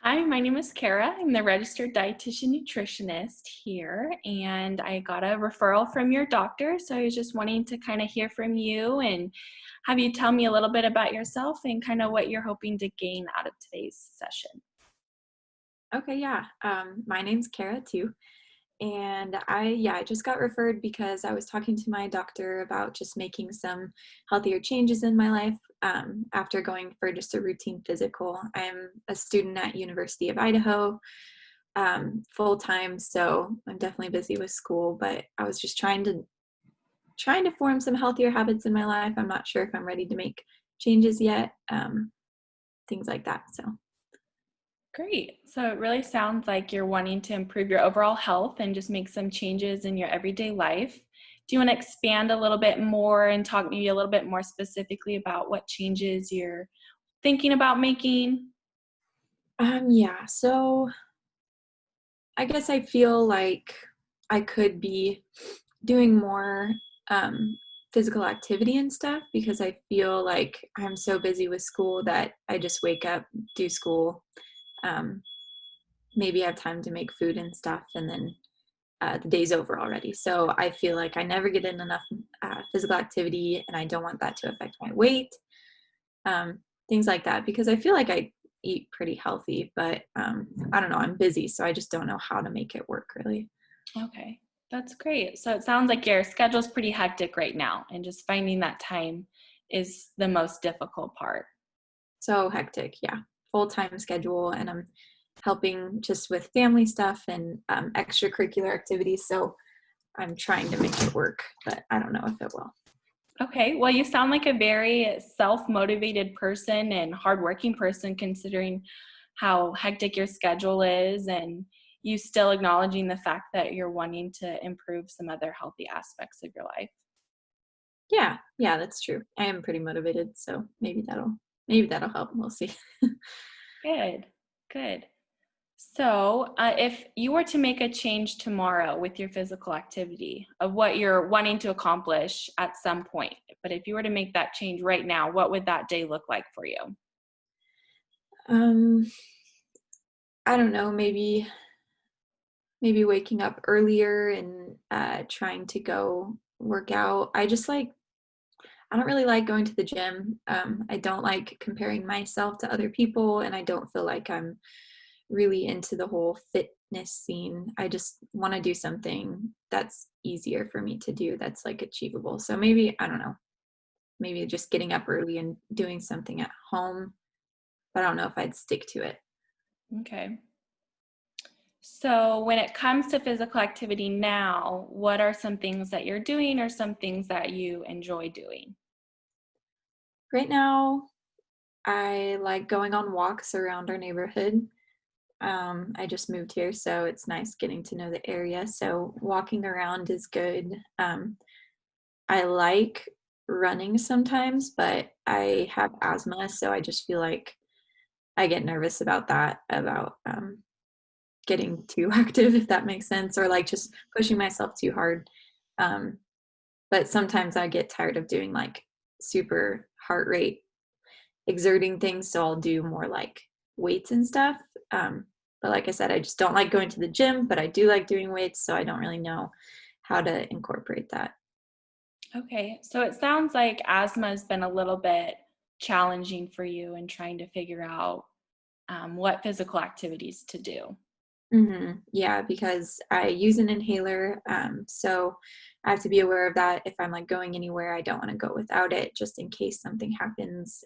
Hi, my name is Kara. I'm the registered dietitian nutritionist here, and I got a referral from your doctor. So I was just wanting to kind of hear from you and have you tell me a little bit about yourself and kind of what you're hoping to gain out of today's session. Okay, yeah. My name's Kara too. And I just got referred because I was talking to my doctor about just making some healthier changes in my life after going for just a routine physical. I'm a student at University of Idaho, full time, so I'm definitely busy with school. But I was just trying to form some healthier habits in my life. I'm not sure if I'm ready to make changes yet, things like that. So. Great. So it really sounds like you're wanting to improve your overall health and just make some changes in your everyday life. Do you want to expand a little bit more and talk maybe a little bit more specifically about what changes you're thinking about making? Yeah, so I guess I feel like I could be doing more um, physical activity and stuff because I feel like I'm so busy with school that I just wake up, do school, um, maybe have time to make food and stuff, and then the day's over already. So I feel like I never get in enough physical activity, and I don't want that to affect my weight, um, things like that, because I feel like I eat pretty healthy, but I don't know, I'm busy, so I just don't know how to make it work really. Okay, that's great. So it sounds like your schedule's pretty hectic right now, and just finding that time is the most difficult part. So hectic, yeah. Full-time schedule, and I'm helping just with family stuff and extracurricular activities. So I'm trying to make it work, but I don't know if it will. Okay, well, you sound like a very self-motivated person and hardworking person considering how hectic your schedule is, and you still acknowledging the fact that you're wanting to improve some other healthy aspects of your life. Yeah, yeah, that's true. I am pretty motivated, so maybe that'll help. We'll see. Good, good. So, if you were to make a change tomorrow with your physical activity of what you're wanting to accomplish at some point, but if you were to make that change right now, what would that day look like for you? um, I don't know, maybe waking up earlier and trying to go work out. I don't really like going to the gym. I don't like comparing myself to other people, and I don't feel like I'm really into the whole fitness scene. I just want to do something that's easier for me to do, that's like achievable. So maybe, I don't know, maybe just getting up early and doing something at home, but I don't know if I'd stick to it. Okay. So, when it comes to physical activity now, what are some things that you're doing or some things that you enjoy doing? Right now, I like going on walks around our neighborhood. I just moved here, so it's nice getting to know the area. So walking around is good. I like running sometimes, but I have asthma, so I just feel like I get nervous about that, about getting too active, if that makes sense, or like just pushing myself too hard. Um, but sometimes I get tired of doing like super heart rate exerting things, so I'll do more like weights and stuff. But like I said, I just don't like going to the gym, but I do like doing weights, so I don't really know how to incorporate that. Okay, so it sounds like asthma has been a little bit challenging for you in trying to figure out what physical activities to do. Yeah, because I use an inhaler, so I have to be aware of that. If I'm like going anywhere, I don't want to go without it, just in case something happens.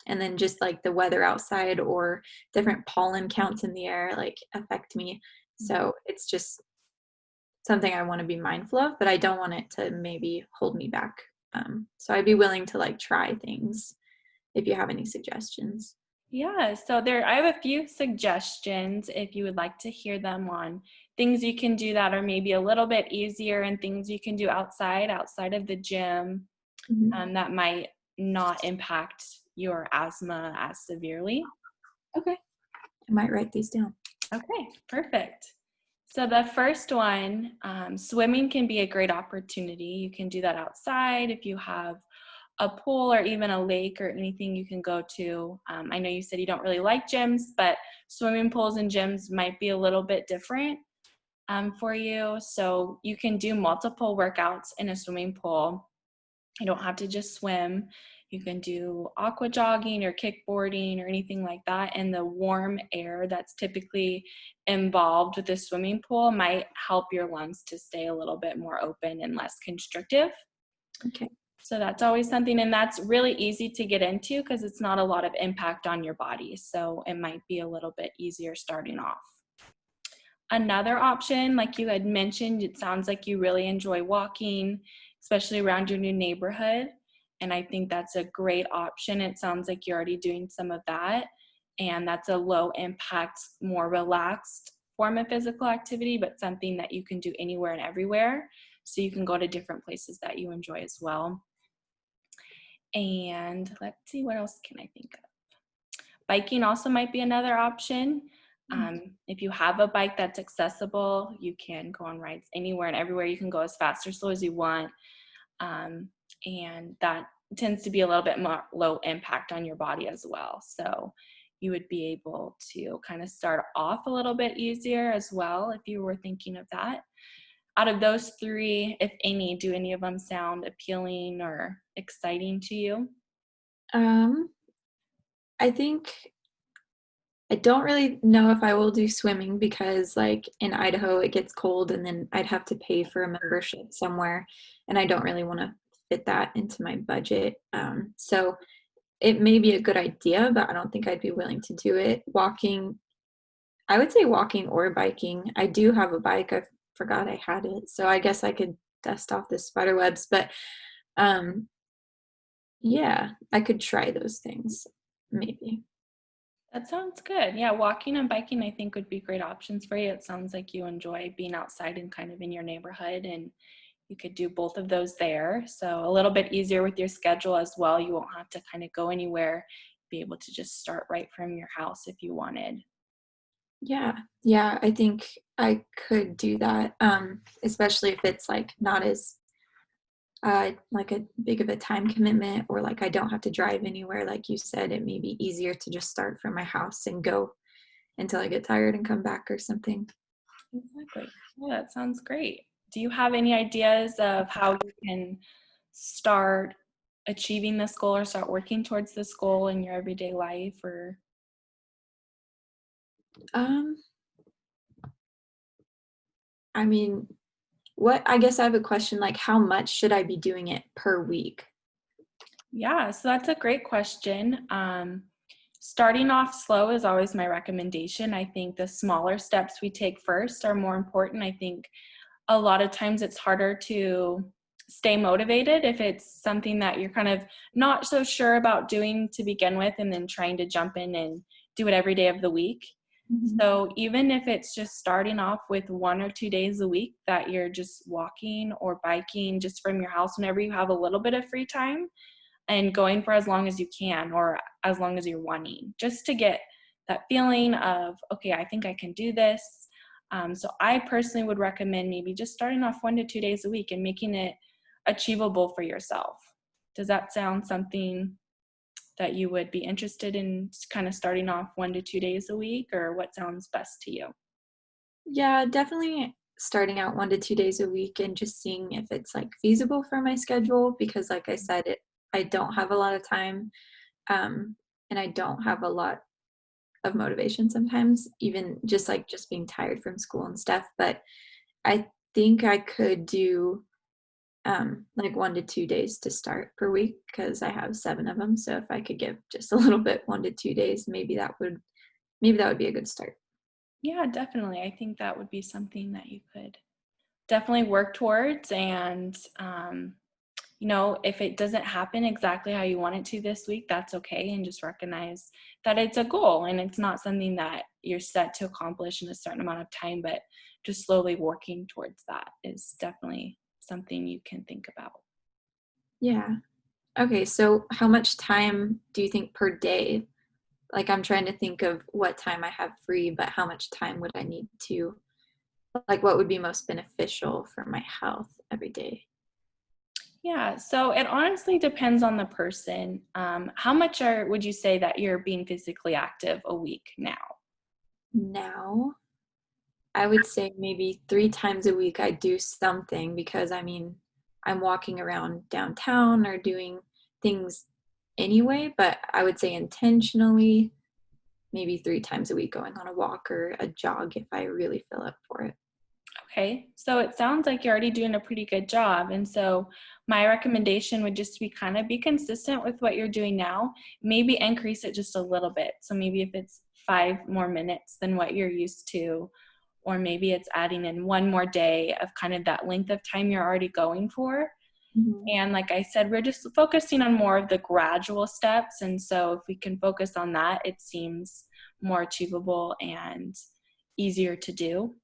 And then just like the weather outside or different pollen counts in the air like affect me. So it's just something I want to be mindful of, but I don't want it to maybe hold me back. So I'd be willing to like try things if you have any suggestions. Yeah, so I have a few suggestions if you would like to hear them on things you can do that are maybe a little bit easier and things you can do outside of the gym, Mhm. that might not impact your asthma as severely. Okay, I might write these down. Okay, perfect. So the first one, swimming can be a great opportunity. You can do that outside if you have a pool or even a lake or anything you can go to. I know you said you don't really like gyms, but swimming pools and gyms might be a little bit different for you. So you can do multiple workouts in a swimming pool. You don't have to just swim. You can do aqua jogging or kickboarding or anything like that. And the warm air that's typically involved with the swimming pool might help your lungs to stay a little bit more open and less constrictive. Okay. So that's always something, and that's really easy to get into because it's not a lot of impact on your body. So it might be a little bit easier starting off. Another option, like you had mentioned, it sounds like you really enjoy walking, especially around your new neighborhood. And I think that's a great option. It sounds like you're already doing some of that. And that's a low impact, more relaxed form of physical activity, but something that you can do anywhere and everywhere. So you can go to different places that you enjoy as well. And let's see, what else can I think of? Biking also might be another option. If you have a bike that's accessible, you can go on rides anywhere and everywhere. You can go as fast or slow as you want. And that tends to be a little bit more low impact on your body as well. So you would be able to kind of start off a little bit easier as well if you were thinking of that. Out of those three, if any, do any of them sound appealing or exciting to you? Um, I think I don't really know if I will do swimming because, like, in Idaho, it gets cold and then I'd have to pay for a membership somewhere, and I don't really want to fit that into my budget. So it may be a good idea, but I don't think I'd be willing to do it. Walking, I would say walking or biking. I do have a bike. I forgot I had it, so I guess I could dust off the spider webs, but um, yeah, I could try those things maybe. That sounds good. Yeah, walking and biking I think would be great options for you. It sounds like you enjoy being outside and kind of in your neighborhood, and you could do both of those there. So a little bit easier with your schedule as well. You won't have to kind of go anywhere, be able to just start right from your house if you wanted. Yeah, yeah, I think I could do that, especially if it's, like, not as, like, a big of a time commitment or, like, I don't have to drive anywhere, like you said, it may be easier to just start from my house and go until I get tired and come back or something. Exactly. Yeah, that sounds great. Do you have any ideas of how you can start achieving this goal or start working towards this goal in your everyday life? Or Um, I mean, what I guess I have a question, like, how much should I be doing it per week? yeah, so that's a great question. Starting off slow is always my recommendation. I think the smaller steps we take first are more important. I think a lot of times it's harder to stay motivated if it's something that you're kind of not so sure about doing to begin with and then trying to jump in and do it every day of the week. Mhm. So even if it's just starting off with 1 or 2 days a week that you're just walking or biking just from your house whenever you have a little bit of free time, and going for as long as you can or as long as you're wanting, just to get that feeling of, okay, I think I can do this. So I personally would recommend maybe just starting off 1 to 2 days a week and making it achievable for yourself. Does that sound something that you would be interested in, kind of starting off 1 to 2 days a week, or what sounds best to you? Yeah, definitely starting out 1 to 2 days a week and just seeing if it's, like, feasible for my schedule because like I said, I don't have a lot of time, and I don't have a lot of motivation sometimes, even just, like, just being tired from school and stuff, but I think I could do, like, 1 to 2 days to start per week because I have 7 of them. So if I could give just a little bit 1 to 2 days, maybe that would be a good start. Yeah, definitely. I think that would be something that you could definitely work towards. And if it doesn't happen exactly how you want it to this week, that's okay. And just recognize that it's a goal and it's not something that you're set to accomplish in a certain amount of time, but just slowly working towards that is definitely something you can think about. Yeah. Okay, so how much time do you think per day? Like, I'm trying to think of what time I have free, but how much time would I need to, like, what would be most beneficial for my health every day? Yeah, so it honestly depends on the person. How much would you say that you're being physically active a week now? Now, I would say maybe 3 times a week I do something because, I mean, I'm walking around downtown or doing things anyway, but I would say intentionally, maybe 3 times a week going on a walk or a jog if I really feel up for it. Okay, so it sounds like you're already doing a pretty good job. And so my recommendation would just be kind of be consistent with what you're doing now, maybe increase it just a little bit. So maybe if it's 5 more minutes than what you're used to, or maybe it's adding in one more day of kind of that length of time you're already going for. Mhm, And like I said, we're just focusing on more of the gradual steps. And so if we can focus on that, it seems more achievable and easier to do.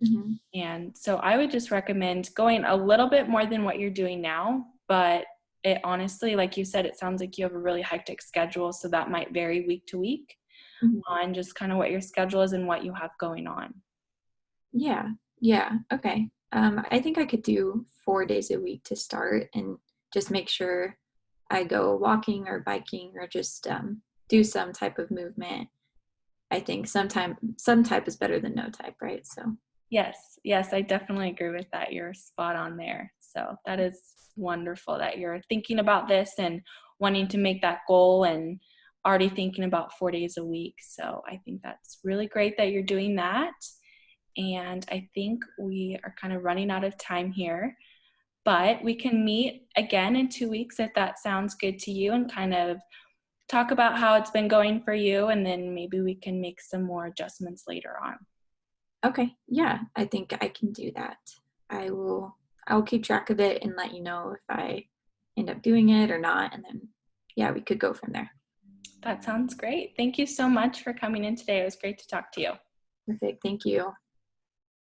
mhm, And so I would just recommend going a little bit more than what you're doing now, but it honestly, like you said, it sounds like you have a really hectic schedule, so that might vary week to week mhm. on just kind of what your schedule is and what you have going on. Yeah, yeah, okay. I think I could do 4 days a week to start and just make sure I go walking or biking or just, do some type of movement. I think some type is better than no type, right? So Yes, yes, I definitely agree with that. You're spot on there. So that is wonderful that you're thinking about this and wanting to make that goal and already thinking about 4 days a week. So I think that's really great that you're doing that. And I think we are kind of running out of time here, but we can meet again in 2 weeks if that sounds good to you and kind of talk about how it's been going for you. And then maybe we can make some more adjustments later on. okay, yeah, I think I can do that. I will keep track of it and let you know if I end up doing it or not, and then, yeah, we could go from there. That sounds great. Thank you so much for coming in today. It was great to talk to you. Perfect, thank you.